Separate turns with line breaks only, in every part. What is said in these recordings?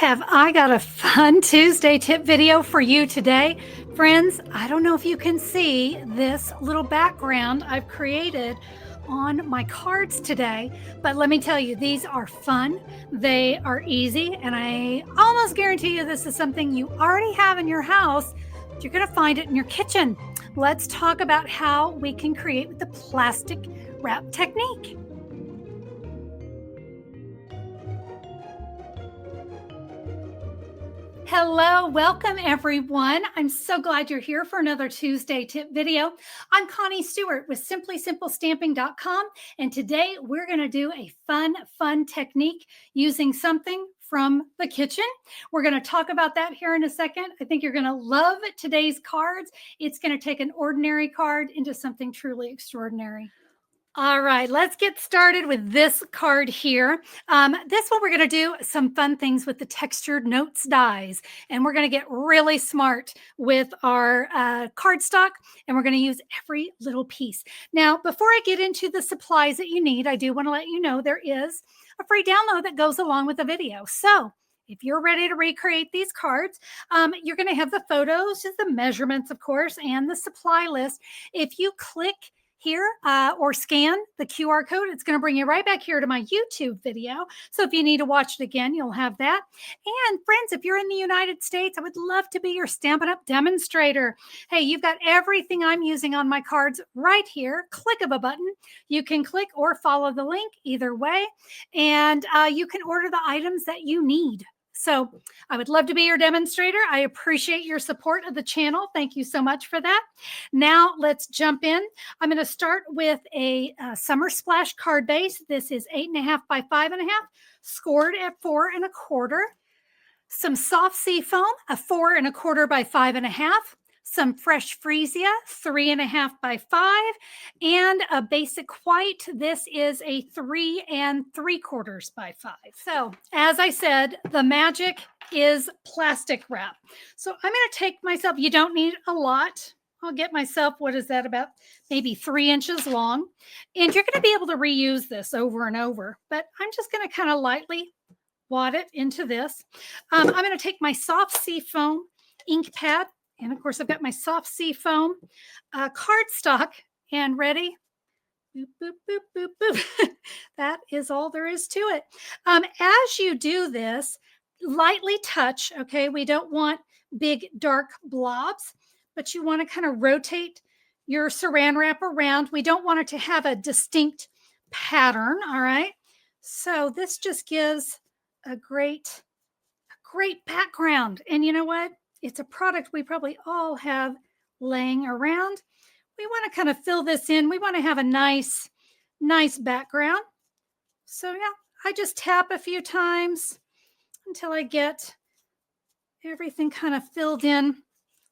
Have I got a fun Tuesday tip video for you today? Friends, I don't know if you can see this little background I've created on my cards today, but let me tell you, these are fun, they are easy, and I almost guarantee you this is something you already have in your house, but you're going to find it in your kitchen. Let's talk about how we can create with the plastic wrap technique. Hello, welcome everyone. I'm so glad you're here for another Tuesday tip video. I'm Connie Stewart with simplysimplestamping.com, and today we're going to do a fun technique using something from the kitchen. We're going to talk about that here in a second. I think you're going to love today's cards. It's going to take an ordinary card into something truly extraordinary. All right, let's get started with this card here. This one, we're going to do some fun things with the textured notes dies, and we're going to get really smart with our cardstock, and we're going to use every little piece. Now, before I get into the supplies that you need, I do want to let you know there is a free download that goes along with the video. So if you're ready to recreate these cards, you're going to have the photos, just the measurements, of course, and the supply list. If you click here or scan the QR code, it's going to bring you right back here to my YouTube video. So if you need to watch it again, you'll have that. And friends, if you're in the United States, I would love to be your Stampin' Up! Demonstrator. Hey, you've got everything I'm using on my cards right here. Click of a button. You can click or follow the link either way. And you can order the items that you need. So I would love to be your demonstrator. I appreciate your support of the channel. Thank you so much for that. Now let's jump in. I'm going to start with a summer splash card base. This is 8.5 by 5.5, scored at 4 1/4. Some soft sea foam, a 4 1/4 by 5.5. Some fresh freesia, 3.5 by 5, and a basic white. This is a 3 3/4 by 5. So as I said, the magic is plastic wrap. So I'm going to take myself, you don't need a lot. I'll get myself, what is that, about maybe 3 inches long. And you're going to be able to reuse this over and over, but I'm just going to kind of lightly wad it into this. I'm going to take my soft sea foam ink pad. And of course, I've got my soft sea foam cardstock, and ready. Boop, boop, boop, boop, boop. That is all there is to it. As you do this, lightly touch, okay? We don't want big, dark blobs, but you want to kind of rotate your saran wrap around. We don't want it to have a distinct pattern, all right? So this just gives a great background. And you know what? It's a product we probably all have laying around. We want to kind of fill this in. We want to have a nice background. So yeah, I just tap a few times until I get everything kind of filled in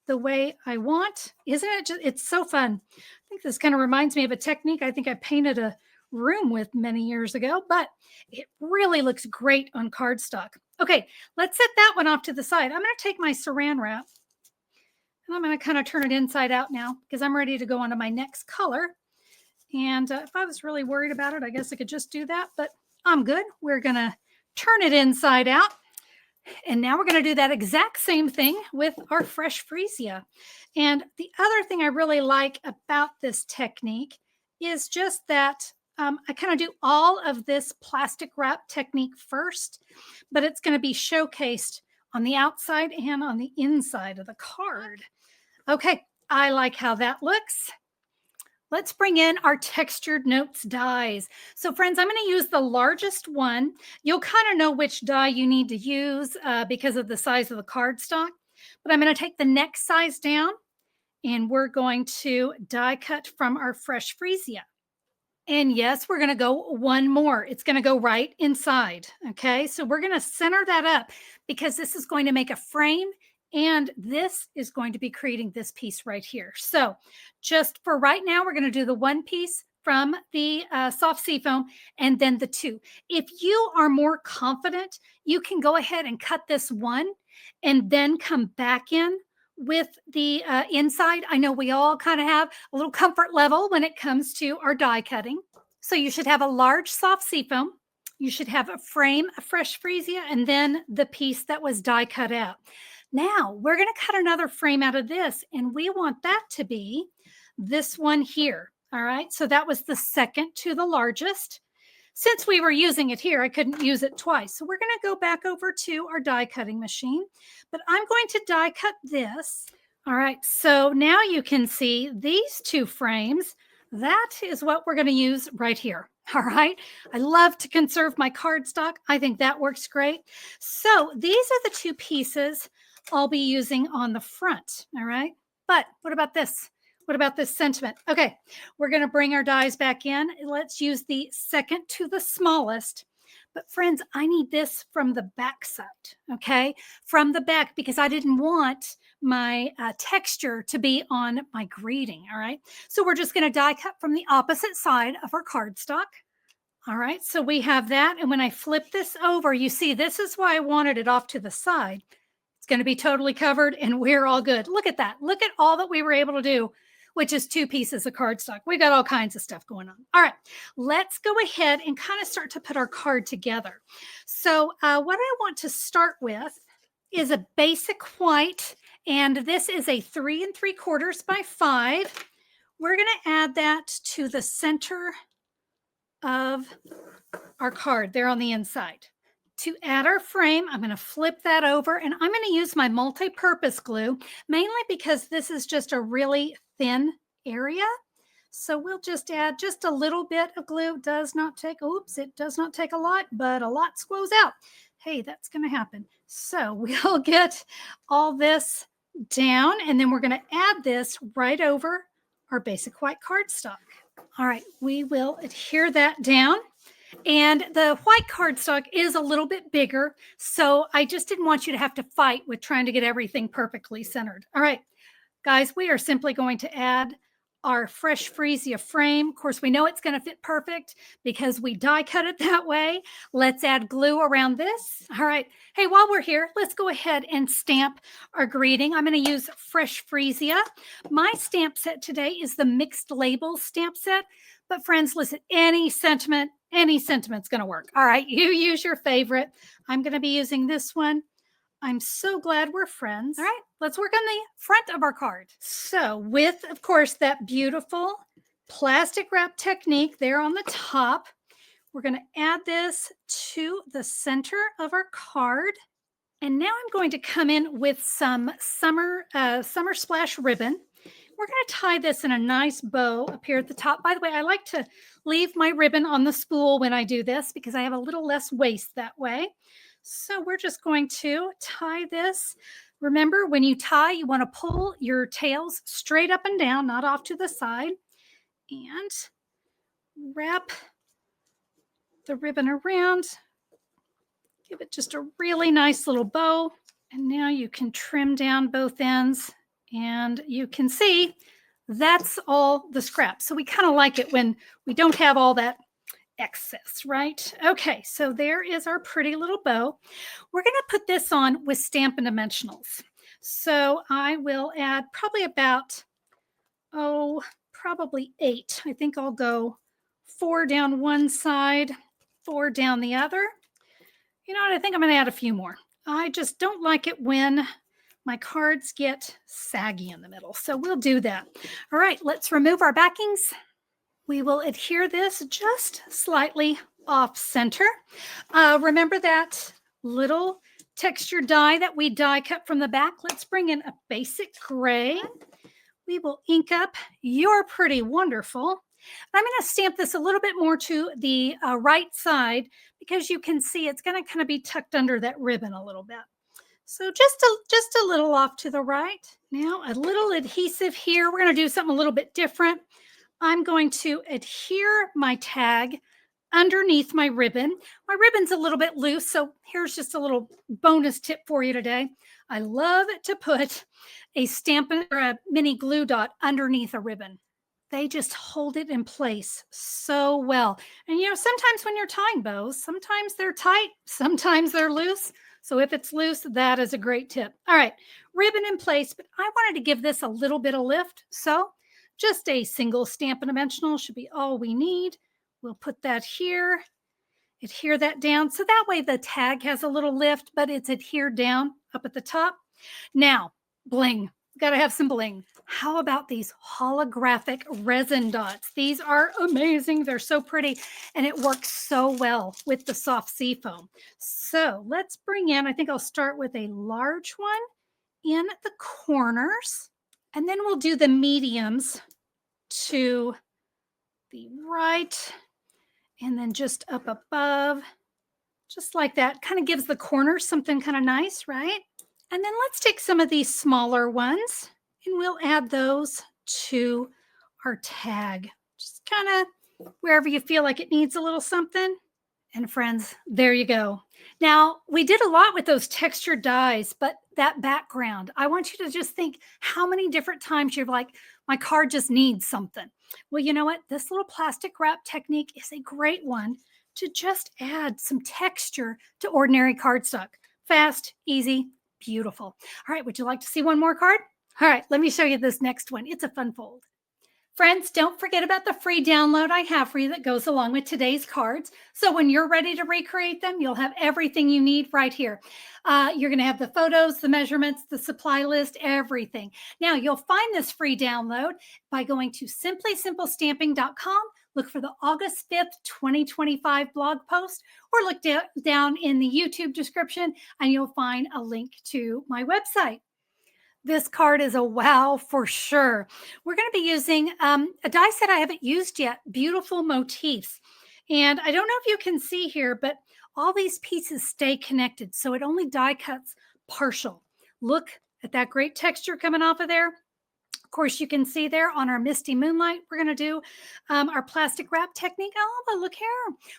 the way I want. Isn't it just, it's so fun. I think this kind of reminds me of a technique I think I painted a room with many years ago, but it really looks great on cardstock. Okay, let's set that one off to the side. I'm going to take my saran wrap and I'm going to kind of turn it inside out now because I'm ready to go on to my next color. And if I was really worried about it, I guess I could just do that, but I'm good. We're going to turn it inside out. And now we're going to do that exact same thing with our fresh freesia. And the other thing I really like about this technique is just that I kind of do all of this plastic wrap technique first, but it's going to be showcased on the outside and on the inside of the card. Okay, I like how that looks. Let's bring in our textured notes dies. So friends, I'm going to use the largest one. You'll kind of know which die you need to use because of the size of the cardstock, but I'm going to take the next size down and we're going to die cut from our fresh freesia. And yes, we're going to go one more. It's going to go right inside. Okay, so we're going to center that up because this is going to make a frame and this is going to be creating this piece right here. So just for right now, we're going to do the one piece from the soft sea foam and then the two. If you are more confident, you can go ahead and cut this one and then come back in with the inside. I know we all kind of have a little comfort level when it comes to our die cutting. So you should have a large soft sea foam. You should have a frame of fresh freesia and then the piece that was die cut out. Now we're going to cut another frame out of this, and we want that to be this one here. All right. So that was the second to the largest. Since we were using it here, I couldn't use it twice. So we're going to go back over to our die cutting machine, but I'm going to die cut this. All right. So now you can see these two frames. That is what we're going to use right here. All right. I love to conserve my cardstock. I think that works great. So these are the two pieces I'll be using on the front. All right. But what about this? What about this sentiment? Okay, we're going to bring our dies back in. Let's use the second to the smallest. But friends, I need this from the back side, okay? From the back, because I didn't want my texture to be on my greeting, all right? So we're just going to die cut from the opposite side of our cardstock. All right, so we have that. And when I flip this over, you see, this is why I wanted it off to the side. It's going to be totally covered and we're all good. Look at that. Look at all that we were able to do, which is two pieces of cardstock. We got all kinds of stuff going on. All right, let's go ahead and kind of start to put our card together. So what I want to start with is a basic white, and this is a 3 3/4 by 5. We're going to add that to the center of our card there on the inside. To add our frame, I'm going to flip that over, and I'm going to use my multi-purpose glue, mainly because this is just a really thin area. So we'll just add just a little bit of glue. It does not take a lot, but a lot squoze out. Hey, that's going to happen. So we'll get all this down, and then we're going to add this right over our basic white cardstock. All right, we will adhere that down. And the white cardstock is a little bit bigger, so I just didn't want you to have to fight with trying to get everything perfectly centered. All right, guys, we are simply going to add our fresh freesia frame. Of course, we know it's going to fit perfect because we die cut it that way. Let's add glue around this. All right. Hey, while we're here, let's go ahead and stamp our greeting. I'm going to use fresh freesia. My stamp set today is the mixed labels stamp set. But friends, listen, any sentiment's going to work. All right, you use your favorite. I'm going to be using this one. I'm so glad we're friends. All right, let's work on the front of our card. So with, of course, that beautiful plastic wrap technique there on the top, we're going to add this to the center of our card. And now I'm going to come in with some summer splash ribbon. We're going to tie this in a nice bow up here at the top. By the way, I like to leave my ribbon on the spool when I do this because I have a little less waste that way. So we're just going to tie this. Remember, when you tie, you want to pull your tails straight up and down, not off to the side. And wrap the ribbon around. Give it just a really nice little bow. And now you can trim down both ends. And you can see that's all the scraps. So we kind of like it when we don't have all that excess, right? Okay, so there is our pretty little bow. We're going to put this on with Stampin' Dimensionals. So I will add probably about, probably 8. I think I'll go 4 down one side, 4 down the other. You know what? I think I'm going to add a few more. I just don't like it when my cards get saggy in the middle. So we'll do that. All right, let's remove our backings. We will adhere this just slightly off center. Remember that little texture die that we die cut from the back? Let's bring in a basic gray. We will ink up You're Pretty Wonderful. I'm going to stamp this a little bit more to the right side because you can see it's going to kind of be tucked under that ribbon a little bit. So just a little off to the right. Now a little adhesive here. We're going to do something a little bit different. I'm going to adhere my tag underneath my ribbon. My ribbon's a little bit loose, so here's just a little bonus tip for you today. I love to put a Stampin' or a mini glue dot underneath a ribbon. They just hold it in place so well. And you know, sometimes when you're tying bows, sometimes they're tight, sometimes they're loose. So if it's loose, that is a great tip. All right, ribbon in place, but I wanted to give this a little bit of lift. So just a single Stampin' Dimensional should be all we need. We'll put that here. adhere that down. So that way the tag has a little lift, but it's adhered down up at the top. Now, bling. Got to have some bling. How about these holographic resin dots? These are amazing. They're so pretty, and it works so well with the soft sea foam. So let's bring in, I think I'll start with a large one in the corners, and then we'll do the mediums to the right, and then just up above, just like that. Kind of gives the corners something kind of nice, right? And then let's take some of these smaller ones and we'll add those to our tag. Just kind of wherever you feel like it needs a little something. And friends, there you go. Now, we did a lot with those textured dies, but that background, I want you to just think how many different times you're like, my card just needs something. Well, you know what? This little plastic wrap technique is a great one to just add some texture to ordinary cardstock. Fast, easy, beautiful. All right, would you like to see one more card? All right, let me show you this next one. It's a fun fold. Friends, don't forget about the free download I have for you that goes along with today's cards. So when you're ready to recreate them, you'll have everything you need right here. You're going to have the photos, the measurements, the supply list, everything. Now, you'll find this free download by going to simplysimplestamping.com. Look for the August 5th, 2025 blog post, or look down in the YouTube description and you'll find a link to my website. This card is a wow for sure. We're going to be using a die set I haven't used yet, beautiful motifs. And I don't know if you can see here, but all these pieces stay connected. So it only die cuts partial. Look at that great texture coming off of there. Of course, you can see there on our Misty Moonlight, we're going to do our plastic wrap technique. Oh, but look here.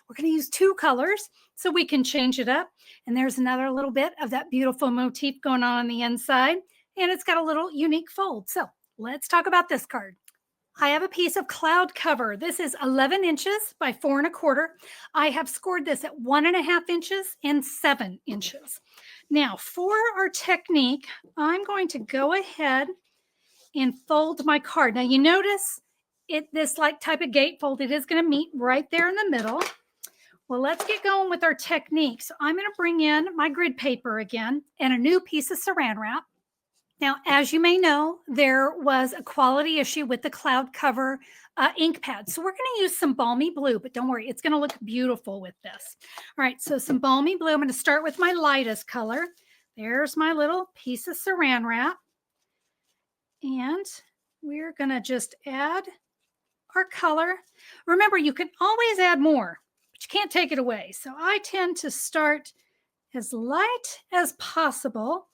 We're going to use 2 colors so we can change it up. And there's another little bit of that beautiful motif going on the inside. And it's got a little unique fold. So let's talk about this card. I have a piece of cloud cover. This is 11 inches by 4 1/4. I have scored this at 1.5 inches and 7 inches. Now for our technique, I'm going to go ahead and fold my card. Now you notice this like type of gatefold, it is going to meet right there in the middle. Well, let's get going with our technique. So I'm going to bring in my grid paper again and a new piece of saran wrap. Now, as you may know, there was a quality issue with the cloud cover ink pad. So we're going to use some balmy blue, but don't worry, it's going to look beautiful with this. All right, so some balmy blue. I'm going to start with my lightest color. There's my little piece of saran wrap. And we're going to just add our color. Remember, you can always add more, but you can't take it away. So I tend to start as light as possible.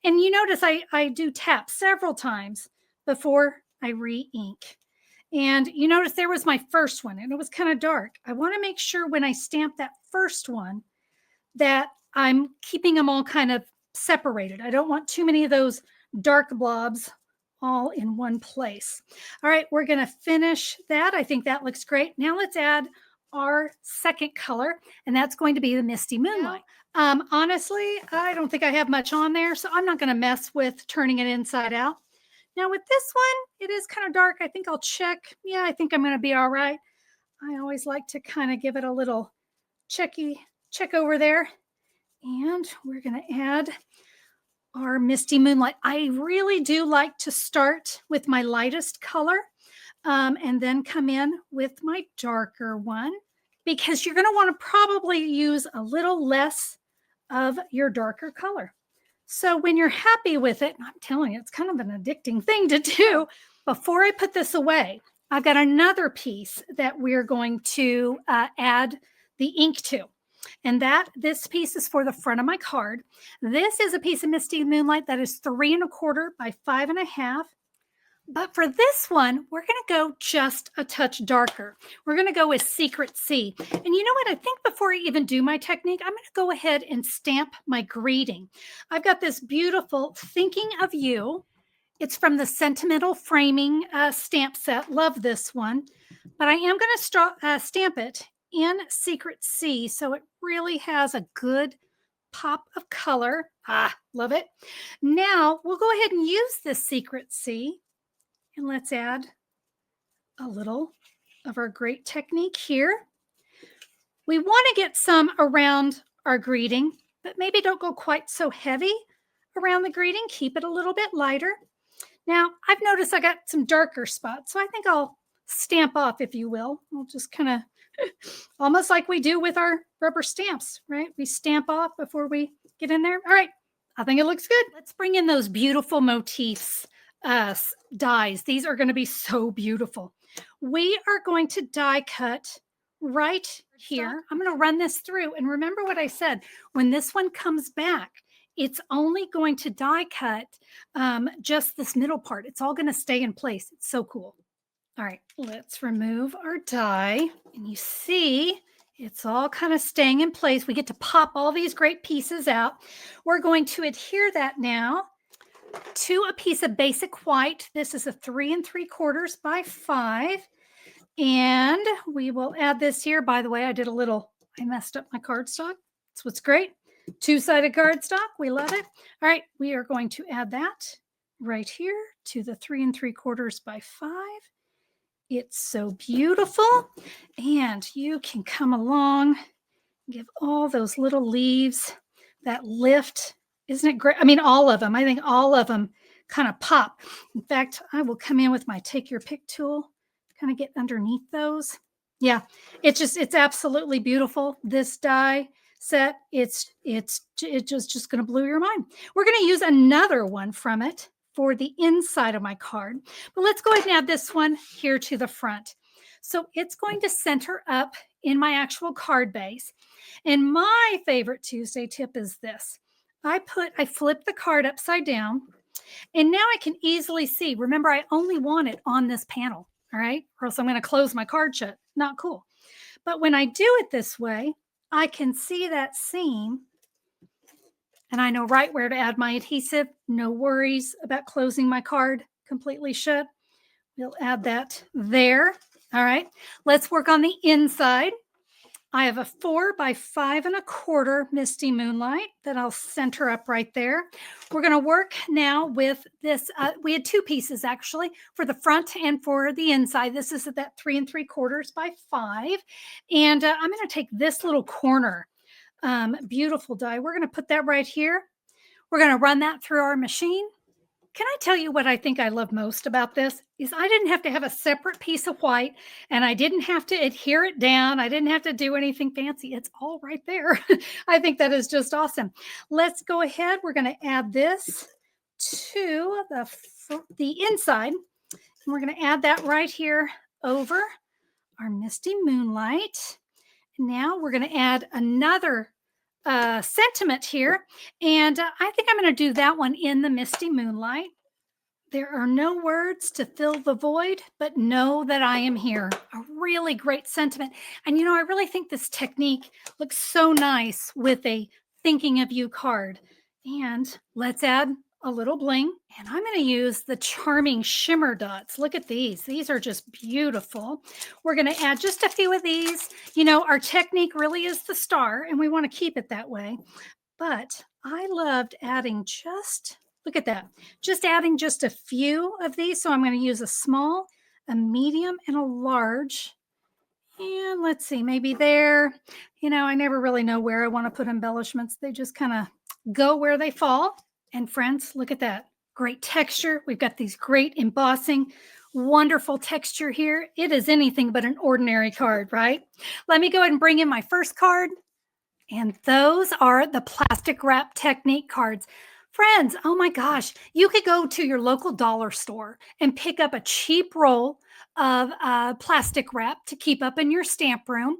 And you notice I do tap several times before I re-ink. And you notice there was my first one and it was kind of dark. I want to make sure when I stamp that first one that I'm keeping them all kind of separated. I don't want too many of those dark blobs all in one place. All right, we're going to finish that. I think that looks great. Now let's add our second color, and that's going to be the Misty Moonlight. Honestly, I don't think I have much on there, so I'm not going to mess with turning it inside out. Now with this one, it is kind of dark. I think I'll check. Yeah, I think I'm going to be all right. I always like to kind of give it a little check over there. And we're going to add our Misty Moonlight. I really do like to start with my lightest color and then come in with my darker one, because you're going to want to probably use a little less of your darker color. So when you're happy with it, and I'm telling you, it's kind of an addicting thing to do. Before I put this away, I've got another piece that we're going to add the ink to. And this piece is for the front of my card. This is a piece of Misty Moonlight that is 3 1/4 by 5 1/2. But for this one, we're going to go just a touch darker. We're going to go with Secret Sea. And you know what? I think before I even do my technique, I'm going to go ahead and stamp my greeting. I've got this beautiful Thinking of You. It's from the Sentimental Framing stamp set. Love this one. But I am going to stamp it in Secret Sea, so it really has a good pop of color. Love it. Now, we'll go ahead and use this Secret Sea. And let's add a little of our great technique here. We want to get some around our greeting, but maybe don't go quite so heavy around the greeting. Keep it a little bit lighter. Now, I've noticed I got some darker spots, so I think I'll stamp off, if you will. We'll just kind of almost like we do with our rubber stamps, right? We stamp off before we get in there. All right, I think it looks good. Let's bring in those beautiful motifs, dies. These are going to be so beautiful. We are going to die cut right here. I'm going to run this through. And remember what I said, when this one comes back, it's only going to die cut just this middle part. It's all going to stay in place. It's so cool. All right, let's remove our die. And you see, it's all kind of staying in place. We get to pop all these great pieces out. We're going to adhere that now to a piece of basic white. This is a 3 3/4 by 5. And we will add this here. By the way, I messed up my cardstock. That's what's great. Two-sided cardstock. We love it. All right, we are going to add that right here to the 3 3/4 by 5. It's so beautiful. And you can come along, give all those little leaves that lift. Isn't it great? I mean, all of them. I think all of them kind of pop. In fact, I will come in with my take your pick tool, kind of get underneath those. Yeah, it's absolutely beautiful. This die set, it's just going to blow your mind. We're going to use another one from it for the inside of my card, but let's go ahead and add this one here to the front. So it's going to center up in my actual card base. And my favorite Tuesday tip is this. I flip the card upside down, and now I can easily see. Remember, I only want it on this panel, all right? Or else I'm going to close my card shut. Not cool. But when I do it this way, I can see that seam, and I know right where to add my adhesive. No worries about closing my card completely shut. We'll add that there. All right, let's work on the inside. I have a 4 by 5 1/4 Misty Moonlight that I'll center up right there. We're going to work now with this. We had 2 pieces actually for the front and for the inside. This is at that 3 3/4 by 5. And I'm going to take this little corner, beautiful die. We're going to put that right here. We're going to run that through our machine. Can I tell you what I think I love most about this is I didn't have to have a separate piece of white, and I didn't have to adhere it down. I didn't have to do anything fancy. It's all right there. I think that is just awesome. Let's go ahead. We're going to add this to the inside. And we're going to add that right here over our Misty Moonlight. Now we're going to add another sentiment here. And I think I'm going to do that one in the Misty Moonlight. There are no words to fill the void, but know that I am here. A really great sentiment. And I really think this technique looks so nice with a thinking of you card. And let's add a little bling. And I'm going to use the charming shimmer dots. Look at these. These are just beautiful. We're going to add just a few of these. Our technique really is the star, and we want to keep it that way. But I loved adding look at that, just adding just a few of these. So I'm going to use a small, a medium, and a large. And let's see, maybe there. I never really know where I want to put embellishments. They just kind of go where they fall. And friends, look at that. Great texture. We've got these great embossing, wonderful texture here. It is anything but an ordinary card, right? Let me go ahead and bring in my first card. And those are the plastic wrap technique cards. Friends, oh my gosh, you could go to your local dollar store and pick up a cheap roll of plastic wrap to keep up in your stamp room.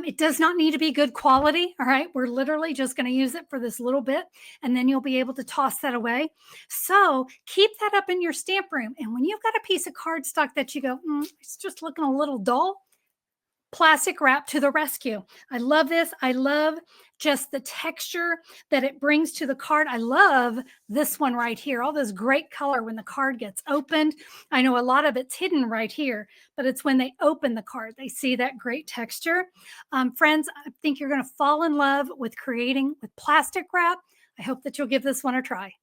It does not need to be good quality. All right. We're literally just going to use it for this little bit, and then you'll be able to toss that away. So keep that up in your stamp room. And when you've got a piece of cardstock that you go, it's just looking a little dull, plastic wrap to the rescue. I love this. I love just the texture that it brings to the card. I love this one right here. All this great color when the card gets opened. I know a lot of it's hidden right here, but it's when they open the card, they see that great texture. Friends, I think you're going to fall in love with creating with plastic wrap. I hope that you'll give this one a try.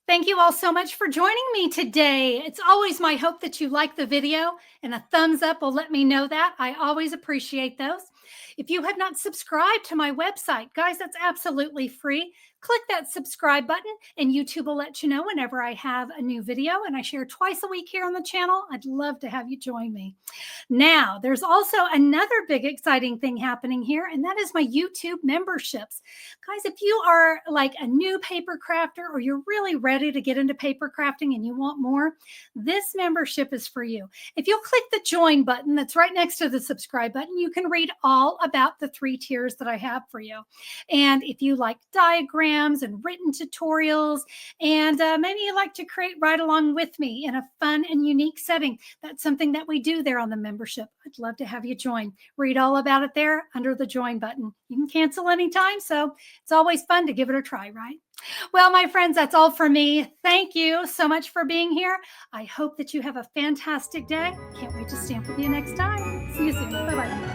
Thank you all so much for joining me today. It's always my hope that you like the video, and a thumbs up will let me know that. I always appreciate those. If you have not subscribed to my website, guys, that's absolutely free. Click that subscribe button and YouTube will let you know whenever I have a new video, and I share twice a week here on the channel. I'd love to have you join me. Now, there's also another big exciting thing happening here, and that is my YouTube memberships. Guys, if you are like a new paper crafter or you're really ready to get into paper crafting and you want more, this membership is for you. If you'll click the join button that's right next to the subscribe button, you can read all about the 3 tiers that I have for you. And if you like diagrams and written tutorials, and maybe you like to create right along with me in a fun and unique setting, that's something that we do there on the membership. I'd love to have you join. Read all about it there under the join button. You can cancel anytime, so it's always fun to give it a try, right? Well, my friends, that's all for me. Thank you so much for being here. I hope that you have a fantastic day. Can't wait to stamp with you next time. See you soon. Bye-bye.